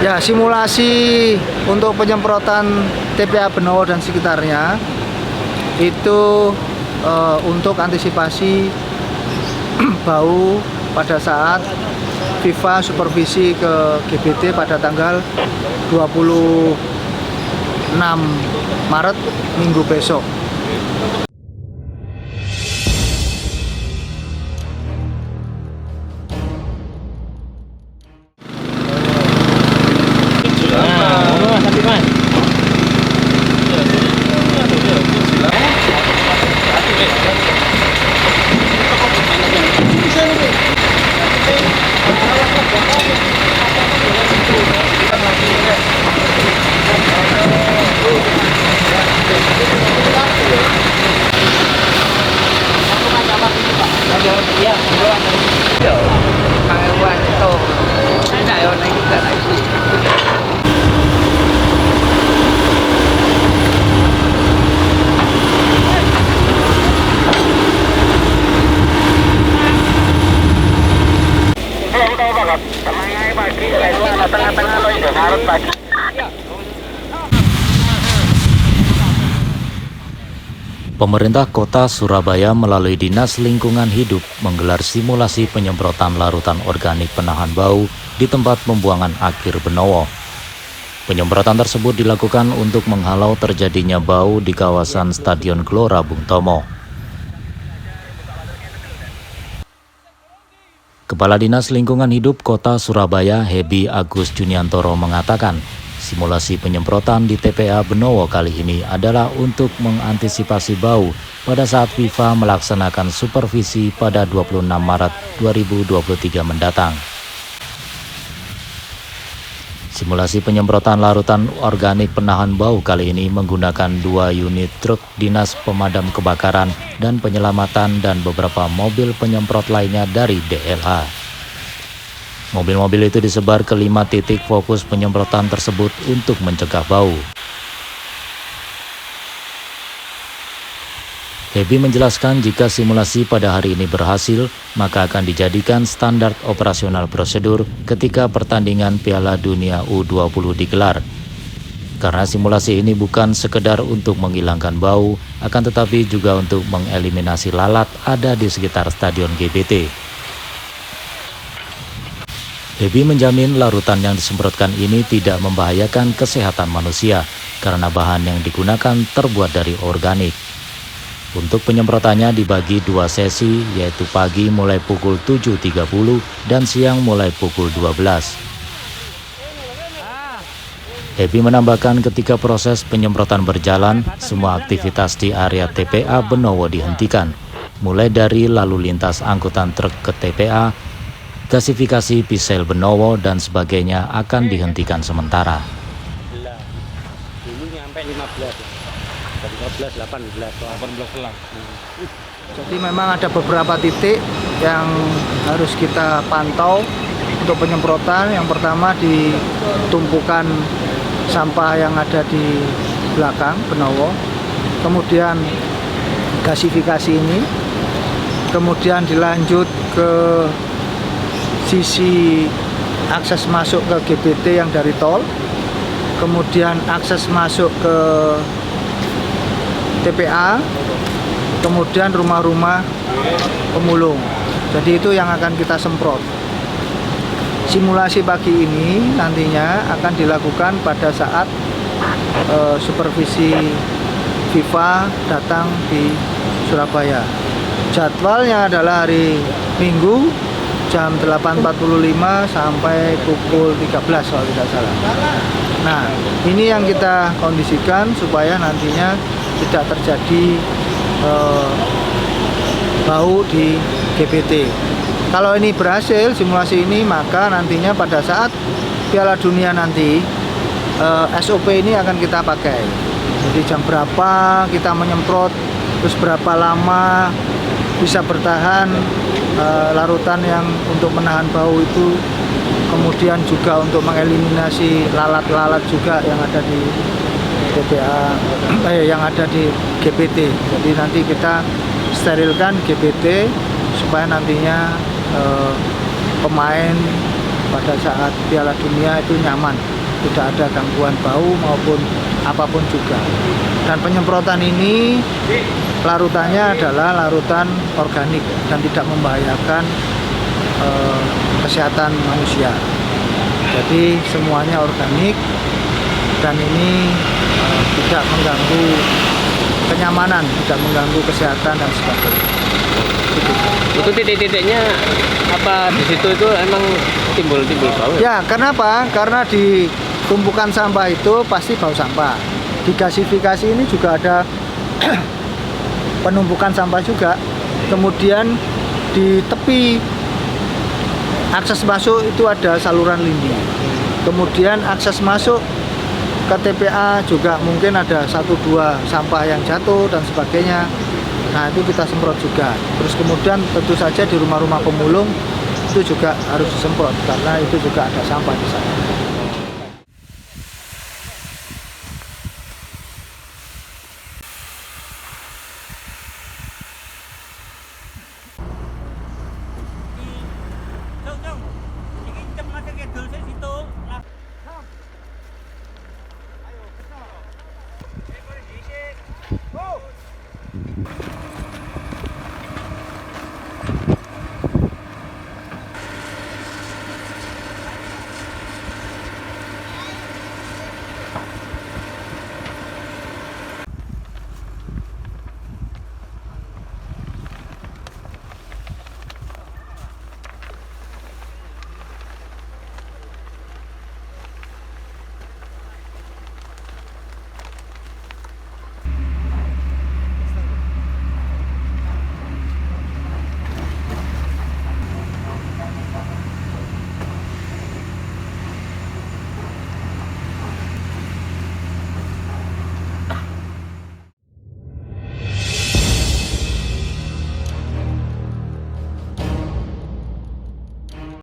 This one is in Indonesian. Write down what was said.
Ya, simulasi untuk penyemprotan TPA Benowo dan sekitarnya itu untuk antisipasi bau pada saat FIFA supervisi ke GBT pada tanggal 26 Maret minggu besok. Pemerintah Kota Surabaya melalui Dinas Lingkungan Hidup menggelar simulasi penyemprotan larutan organik penahan bau di tempat pembuangan akhir Benowo. Penyemprotan tersebut dilakukan untuk menghalau terjadinya bau di kawasan Stadion Gelora Bung Tomo. Kepala Dinas Lingkungan Hidup Kota Surabaya, Hebi Agus Juniantoro mengatakan, simulasi penyemprotan di TPA Benowo kali ini adalah untuk mengantisipasi bau pada saat FIFA melaksanakan supervisi pada 26 Maret 2023 mendatang. Simulasi penyemprotan larutan organik penahan bau kali ini menggunakan 2 unit truk Dinas Pemadam Kebakaran dan Penyelamatan dan beberapa mobil penyemprot lainnya dari DLH. Mobil-mobil itu disebar ke 5 titik fokus penyemprotan tersebut untuk mencegah bau. Hebi menjelaskan jika simulasi pada hari ini berhasil, maka akan dijadikan standar operasional prosedur ketika pertandingan Piala Dunia U20 digelar. Karena simulasi ini bukan sekedar untuk menghilangkan bau, akan tetapi juga untuk mengeliminasi lalat ada di sekitar Stadion GBT. Hebi menjamin larutan yang disemprotkan ini tidak membahayakan kesehatan manusia karena bahan yang digunakan terbuat dari organik. Untuk penyemprotannya dibagi 2 sesi, yaitu pagi mulai pukul 7.30 dan siang mulai pukul 12. Hebi menambahkan ketika proses penyemprotan berjalan, semua aktivitas di area TPA Benowo dihentikan, mulai dari lalu lintas angkutan truk ke TPA, gasifikasi Pisel Benowo dan sebagainya akan dihentikan sementara. Dulu nyampe 15 18 selang. Jadi memang ada beberapa titik yang harus kita pantau untuk penyemprotan. Yang pertama di tumpukan sampah yang ada di belakang Benowo, kemudian gasifikasi ini, kemudian dilanjut ke sisi akses masuk ke GBT yang dari tol, kemudian akses masuk ke TPA, kemudian rumah-rumah pemulung. Jadi itu yang akan kita semprot. Simulasi pagi ini nantinya akan dilakukan pada saat supervisi FIFA datang di Surabaya. Jadwalnya adalah hari Minggu jam 8.45 sampai pukul 13 kalau tidak salah. Nah, ini yang kita kondisikan supaya nantinya tidak terjadi bau di GBT. Kalau ini berhasil simulasi ini, maka nantinya pada saat Piala Dunia nanti SOP ini akan kita pakai. Jadi jam berapa kita menyemprot, terus berapa lama bisa bertahan larutan yang untuk menahan bau itu, kemudian juga untuk mengeliminasi lalat-lalat juga yang ada di TPA, yang ada di GBT. Jadi nanti kita sterilkan GBT supaya nantinya pemain pada saat Piala Dunia itu nyaman, tidak ada gangguan bau maupun apapun juga. Dan penyemprotan ini larutannya adalah larutan organik dan tidak membahayakan kesehatan manusia. Jadi semuanya organik dan ini tidak mengganggu kenyamanan, tidak mengganggu kesehatan dan sebagainya. Itu titik-titiknya apa di situ itu emang timbul bau? Ya, kenapa? Karena di tumpukan sampah itu pasti bau sampah. Di gasifikasi ini juga ada penumpukan sampah juga. Kemudian di tepi akses masuk itu ada saluran lindi. Kemudian akses masuk ke TPA juga mungkin ada 1-2 sampah yang jatuh dan sebagainya. Nah, itu kita semprot juga. Terus kemudian tentu saja di rumah-rumah pemulung itu juga harus disemprot karena itu juga ada sampah di sana.